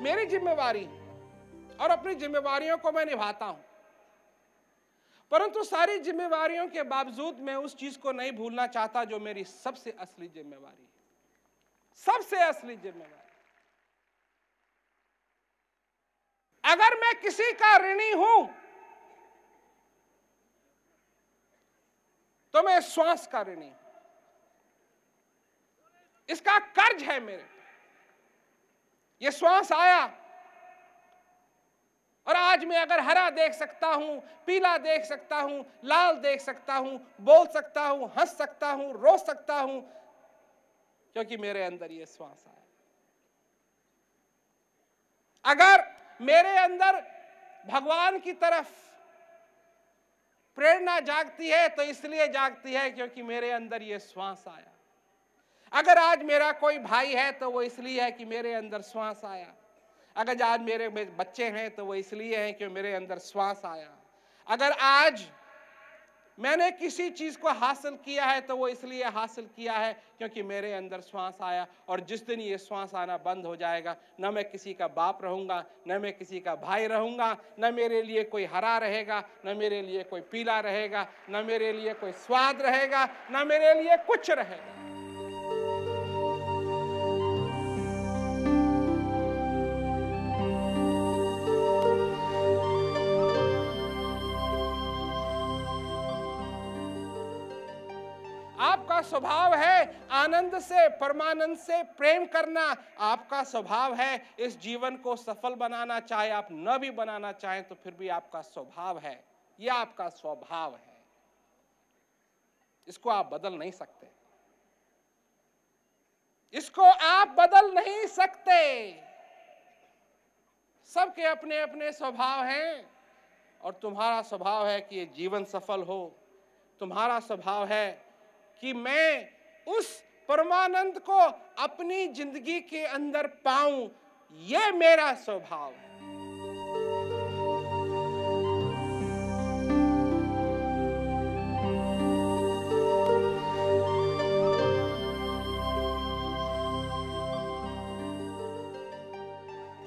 मेरी जिम्मेवारी और अपनी जिम्मेवारियों को मैं निभाता हूं, परंतु सारी जिम्मेवारियों के बावजूद मैं उस चीज को नहीं भूलना चाहता जो मेरी सबसे असली जिम्मेवारी है, सबसे असली जिम्मेवारी। अगर मैं किसी का ऋणी हूं तो मैं श्वास का ऋणी हूं, इसका कर्ज है मेरे पे। ये श्वास आया और आज मैं अगर हरा देख सकता हूं, पीला देख सकता हूं, लाल देख सकता हूं, बोल सकता हूं, हंस सकता हूं, रो सकता हूं, क्योंकि मेरे अंदर ये श्वास आया। अगर मेरे अंदर भगवान की तरफ प्रेरणा जागती है तो इसलिए जागती है क्योंकि मेरे अंदर ये श्वास आया। अगर आज मेरा कोई भाई है तो वो इसलिए है कि मेरे अंदर श्वास आया। अगर आज मेरे बच्चे हैं तो वो इसलिए हैं कि मेरे अंदर श्वास आया। अगर आज मैंने किसी चीज को हासिल किया है तो वो इसलिए हासिल किया है क्योंकि मेरे अंदर श्वास आया। और जिस दिन ये श्वास आना बंद हो जाएगा, न मैं किसी का बाप रहूंगा, न मैं किसी का भाई रहूंगा, न मेरे लिए कोई हरा रहेगा, न मेरे लिए कोई पीला रहेगा, न मेरे लिए कोई स्वाद रहेगा, न मेरे लिए कुछ रहेगा। आपका स्वभाव है आनंद से, परमानंद से प्रेम करना। आपका स्वभाव है इस जीवन को सफल बनाना, चाहे आप न भी बनाना चाहें तो फिर भी आपका स्वभाव है। यह आपका स्वभाव है, इसको आप बदल नहीं सकते, इसको आप बदल नहीं सकते। सबके अपने अपने स्वभाव हैं और तुम्हारा स्वभाव है कि ये जीवन सफल हो। तुम्हारा स्वभाव है कि मैं उस परमानंद को अपनी जिंदगी के अंदर पाऊं, यह मेरा स्वभाव है।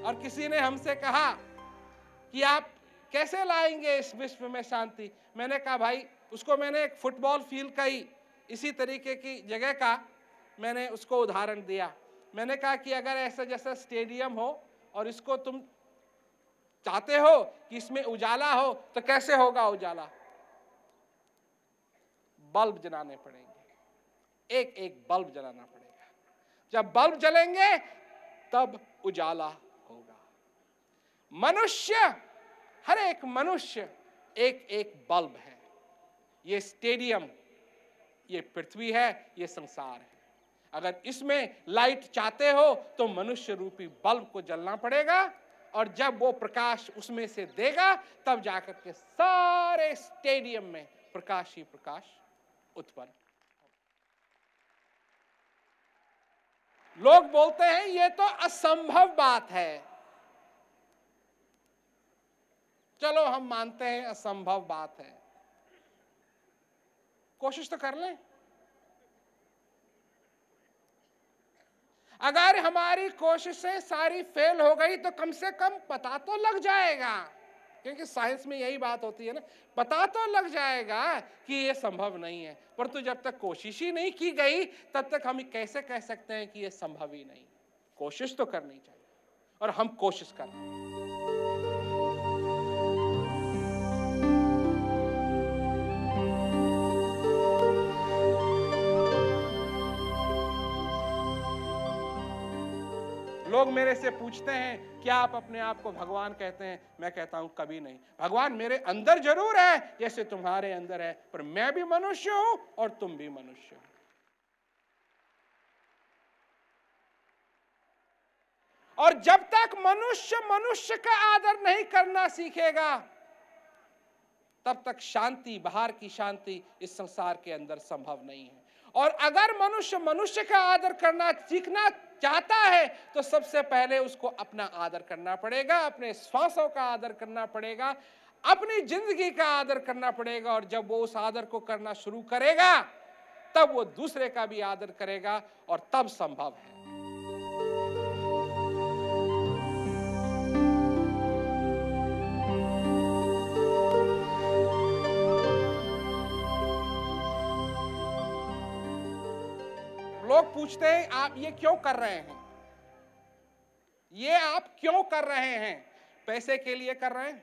और किसी ने हमसे कहा कि आप कैसे लाएंगे इस विश्व में शांति। मैंने कहा भाई, उसको मैंने एक फुटबॉल फील्ड का ही इसी तरीके की जगह का मैंने उसको उदाहरण दिया। मैंने कहा कि अगर ऐसा जैसा स्टेडियम हो और इसको तुम चाहते हो कि इसमें उजाला हो तो कैसे होगा उजाला? बल्ब जलाने पड़ेंगे, एक एक बल्ब जलाना पड़ेगा। जब बल्ब जलेंगे तब उजाला होगा। मनुष्य, हर एक मनुष्य एक एक बल्ब है। ये स्टेडियम, ये पृथ्वी है, ये संसार है। अगर इसमें लाइट चाहते हो तो मनुष्य रूपी बल्ब को जलना पड़ेगा, और जब वो प्रकाश उसमें से देगा तब जाकर के सारे स्टेडियम में प्रकाश ही प्रकाश उत्पन्न। लोग बोलते हैं ये तो असंभव बात है। चलो हम मानते हैं असंभव बात है, कोशिश तो कर लें। अगर हमारी कोशिशें सारी फेल हो गई तो कम से कम पता तो लग जाएगा, क्योंकि साइंस में यही बात होती है ना, पता तो लग जाएगा कि ये संभव नहीं है। परंतु जब तक कोशिश ही नहीं की गई तब तक हम कैसे कह सकते हैं कि ये संभव ही नहीं। कोशिश तो करनी चाहिए और हम कोशिश कर रहे हैं। लोग मेरे से पूछते हैं क्या आप अपने आप को भगवान कहते हैं? मैं कहता हूं कभी नहीं। भगवान मेरे अंदर जरूर है जैसे तुम्हारे अंदर है, पर मैं भी मनुष्य हूं और तुम भी मनुष्य हो। और जब तक मनुष्य मनुष्य का आदर नहीं करना सीखेगा तब तक शांति, बाहर की शांति इस संसार के अंदर संभव नहीं है। और अगर मनुष्य मनुष्य का आदर करना सीखना चाहता है तो सबसे पहले उसको अपना आदर करना पड़ेगा, अपने श्वासों का आदर करना पड़ेगा, अपनी जिंदगी का आदर करना पड़ेगा। और जब वो उस आदर को करना शुरू करेगा तब वो दूसरे का भी आदर करेगा और तब संभव है। लोग पूछते हैं आप ये क्यों कर रहे हैं, ये आप क्यों कर रहे हैं? पैसे के लिए कर रहे हैं?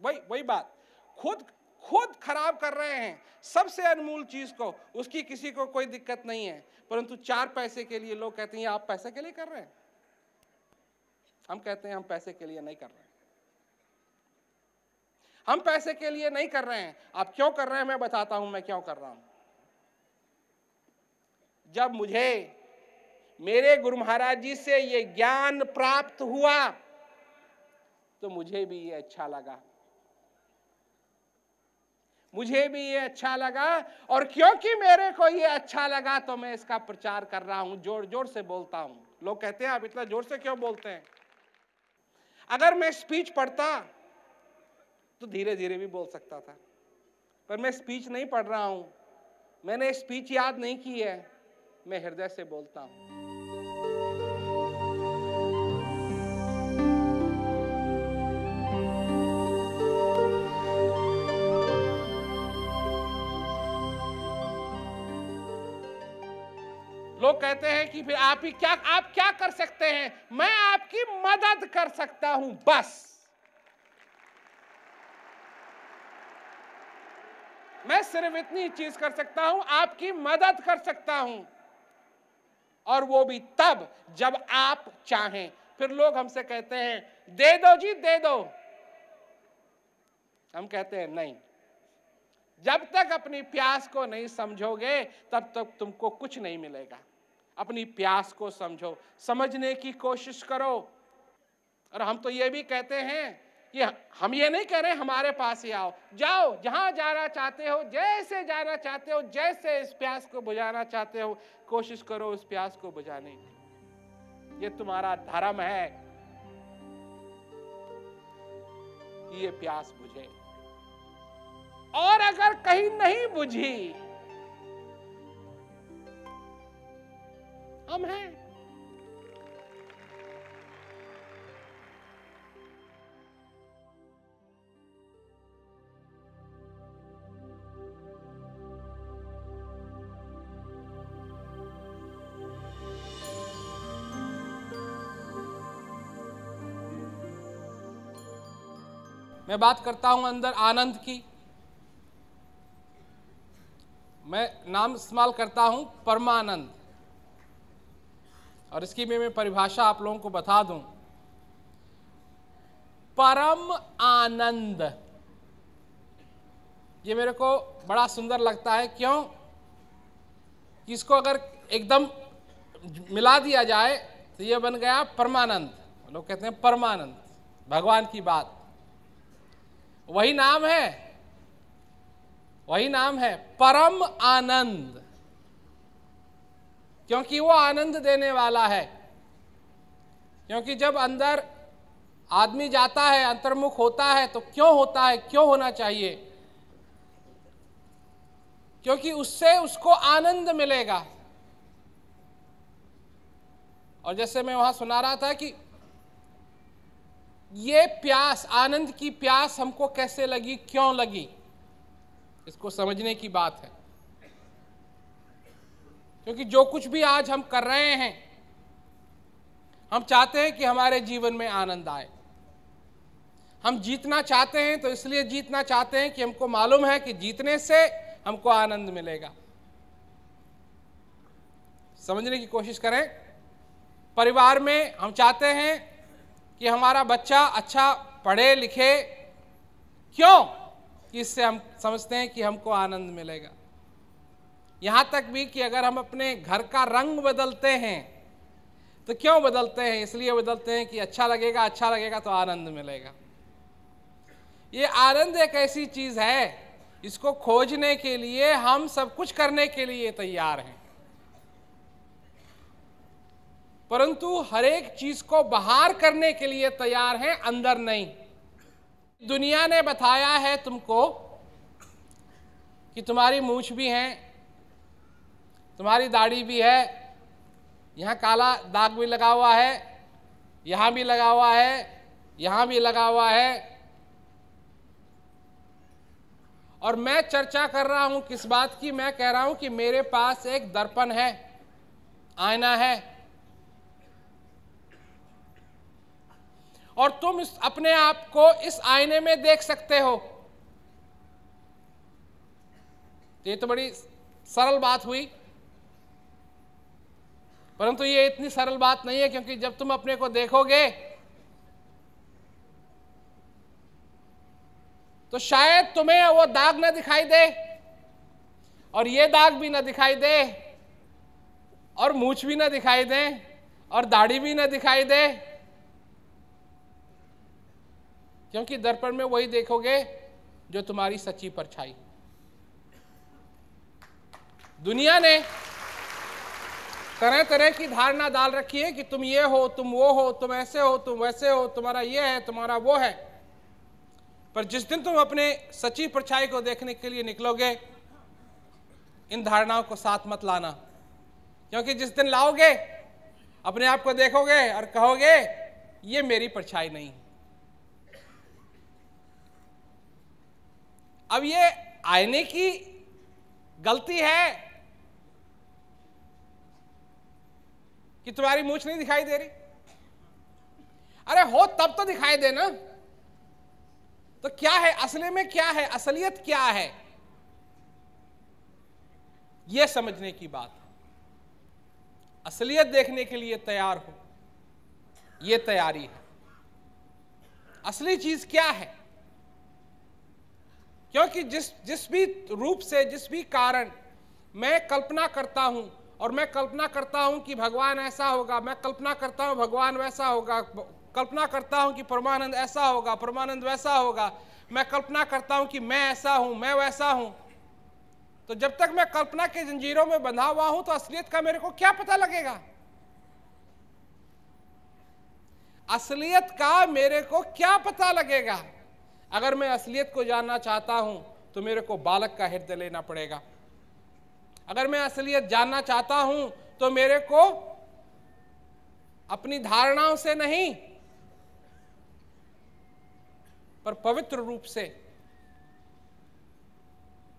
वही बात, खुद खराब कर रहे हैं सबसे अनमोल चीज को, उसकी किसी को कोई दिक्कत नहीं है, परंतु 4 पैसे के लिए लोग कहते हैं आप पैसे के लिए कर रहे हैं। हम कहते हैं हम पैसे के लिए नहीं कर रहे हैं, हम पैसे के लिए नहीं कर रहे हैं। आप क्यों कर रहे हैं मैं बताता हूं मैं क्यों कर रहा हूं। जब मुझे मेरे गुरु महाराज जी से ये ज्ञान प्राप्त हुआ तो मुझे भी ये अच्छा लगा, मुझे भी ये अच्छा लगा, और क्योंकि मेरे को ये अच्छा लगा तो मैं इसका प्रचार कर रहा हूं, जोर जोर से बोलता हूं। लोग कहते हैं आप इतना जोर से क्यों बोलते हैं? अगर मैं स्पीच पढ़ता तो धीरे धीरे भी बोल सकता था, पर मैं स्पीच नहीं पढ़ रहा हूं, मैंने स्पीच याद नहीं की है, मैं हृदय से बोलता हूं। लोग कहते हैं कि फिर आप क्या कर सकते हैं? मैं आपकी मदद कर सकता हूं, बस मैं सिर्फ इतनी चीज कर सकता हूं, आपकी मदद कर सकता हूं, और वो भी तब जब आप चाहें। फिर लोग हमसे कहते हैं दे दो जी दे दो, हम कहते हैं नहीं, जब तक अपनी प्यास को नहीं समझोगे तब तक तुमको कुछ नहीं मिलेगा। अपनी प्यास को समझो, समझने की कोशिश करो। और हम तो ये भी कहते हैं कि हम ये नहीं कह रहे हमारे पास ही आओ, जाओ जहां जाना चाहते हो, जैसे जाना चाहते हो, जैसे इस प्यास को बुझाना चाहते हो, कोशिश करो उस प्यास को बुझाने की। ये तुम्हारा धर्म है कि ये प्यास बुझे, और अगर कहीं नहीं बुझी, हम हैं। मैं बात करता हूं अंदर आनंद की, मैं नाम इस्तेमाल करता हूं परमानंद, और इसकी भी मैं परिभाषा आप लोगों को बता दूं। परम आनंद, ये मेरे को बड़ा सुंदर लगता है। क्यों? इसको अगर एकदम मिला दिया जाए तो ये बन गया परमानंद। लोग कहते हैं परमानंद, भगवान की बात, वही नाम है, वही नाम है परम आनंद, क्योंकि वो आनंद देने वाला है। क्योंकि जब अंदर आदमी जाता है, अंतर्मुख होता है, तो क्यों होता है, क्यों होना चाहिए? क्योंकि उससे उसको आनंद मिलेगा। और जैसे मैं वहां सुना रहा था कि ये प्यास, आनंद की प्यास हमको कैसे लगी, क्यों लगी, इसको समझने की बात है। क्योंकि जो कुछ भी आज हम कर रहे हैं, हम चाहते हैं कि हमारे जीवन में आनंद आए। हम जीतना चाहते हैं, तो इसलिए जीतना चाहते हैं कि हमको मालूम है कि जीतने से हमको आनंद मिलेगा। समझने की कोशिश करें। परिवार में हम चाहते हैं कि हमारा बच्चा अच्छा पढ़े लिखे, क्यों? कि इससे हम समझते हैं कि हमको आनंद मिलेगा। यहां तक भी कि अगर हम अपने घर का रंग बदलते हैं तो क्यों बदलते हैं? इसलिए बदलते हैं कि अच्छा लगेगा, अच्छा लगेगा तो आनंद मिलेगा। ये आनंद एक ऐसी चीज है, इसको खोजने के लिए हम सब कुछ करने के लिए तैयार हैं, परंतु हर एक चीज को बाहर करने के लिए तैयार हैं, अंदर नहीं। दुनिया ने बताया है तुमको कि तुम्हारी मूंछ भी है, तुम्हारी दाढ़ी भी है, यहाँ काला दाग भी लगा हुआ है, यहाँ भी लगा हुआ है, यहाँ भी लगा हुआ है। और मैं चर्चा कर रहा हूं किस बात की? मैं कह रहा हूं कि मेरे पास एक दर्पण है, आईना है और तुम अपने आप को इस आईने में देख सकते हो। ये तो बड़ी सरल बात हुई, परंतु ये इतनी सरल बात नहीं है, क्योंकि जब तुम अपने को देखोगे तो शायद तुम्हें वो दाग ना दिखाई दे, और ये दाग भी ना दिखाई दे, और मूंछ भी ना दिखाई दे, और दाढ़ी भी ना दिखाई दे, क्योंकि दर्पण में वही देखोगे जो तुम्हारी सच्ची परछाई। दुनिया ने तरह तरह की धारणा डाल रखी है कि तुम ये हो, तुम वो हो, तुम ऐसे हो, तुम वैसे हो, तुम्हारा ये है, तुम्हारा वो है। पर जिस दिन तुम अपने सच्ची परछाई को देखने के लिए निकलोगे, इन धारणाओं को साथ मत लाना, क्योंकि जिस दिन लाओगे अपने आप को देखोगे और कहोगे ये मेरी परछाई नहीं। अब ये आईने की गलती है कि तुम्हारी मूंछ नहीं दिखाई दे रही। अरे हो तब तो दिखाई दे ना। तो क्या है असली में, क्या है असलियत, क्या है, यह समझने की बात है। असलियत देखने के लिए तैयार हो, यह तैयारी है। असली चीज क्या है? क्योंकि जिस भी रूप से, जिस भी कारण मैं कल्पना करता हूं, और मैं कल्पना करता हूं कि भगवान ऐसा होगा, मैं कल्पना करता हूं भगवान वैसा होगा, कल्पना करता हूं कि परमानंद ऐसा होगा, परमानंद वैसा होगा, मैं कल्पना करता हूं कि मैं ऐसा हूं, मैं वैसा हूं, तो जब तक मैं कल्पना के जंजीरों में बंधा हुआ हूं तो असलियत का मेरे को क्या पता लगेगा? असलियत का मेरे को क्या पता लगेगा? अगर मैं असलियत को जानना चाहता हूं तो मेरे को बालक का हृदय लेना पड़ेगा। अगर मैं असलियत जानना चाहता हूं तो मेरे को अपनी धारणाओं से नहीं, पर पवित्र रूप से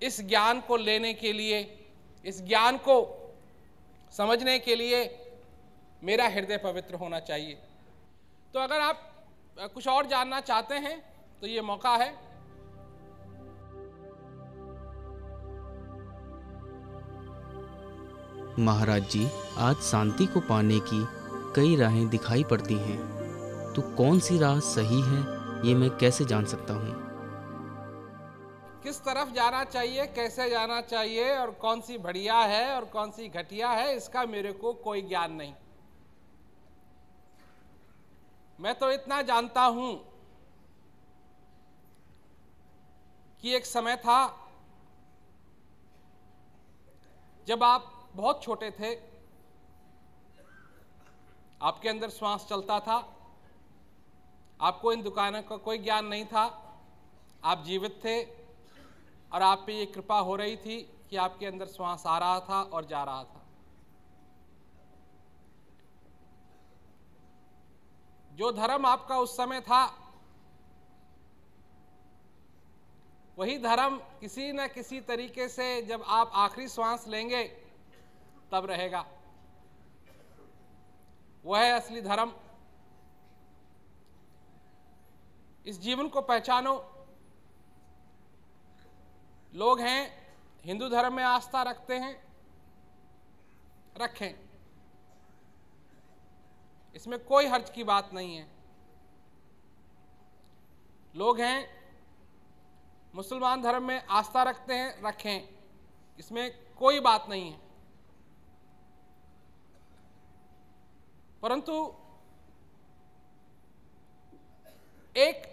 इस ज्ञान को लेने के लिए, इस ज्ञान को समझने के लिए मेरा हृदय पवित्र होना चाहिए। तो अगर आप कुछ और जानना चाहते हैं तो ये मौका है। महाराज जी, आज शांति को पाने की कई राहें दिखाई पड़ती हैं, तो कौन सी राह सही है, ये मैं कैसे जान सकता हूँ? किस तरफ जाना चाहिए, कैसे जाना चाहिए, और कौन सी बढ़िया है और कौन सी घटिया है, इसका मेरे को कोई ज्ञान नहीं। मैं तो इतना जानता हूं कि एक समय था जब आप बहुत छोटे थे, आपके अंदर श्वास चलता था, आपको इन दुकानों का कोई ज्ञान नहीं था, आप जीवित थे और आप पे ये कृपा हो रही थी कि आपके अंदर श्वास आ रहा था और जा रहा था। जो धर्म आपका उस समय था, वही धर्म किसी न किसी तरीके से जब आप आखिरी श्वास लेंगे तब रहेगा। वह है असली धर्म। इस जीवन को पहचानो। लोग हैं हिंदू धर्म में आस्था रखते हैं, रखें, इसमें कोई हर्ज की बात नहीं है। लोग हैं मुसलमान धर्म में आस्था रखते हैं, रखें, इसमें कोई बात नहीं है। परंतु एक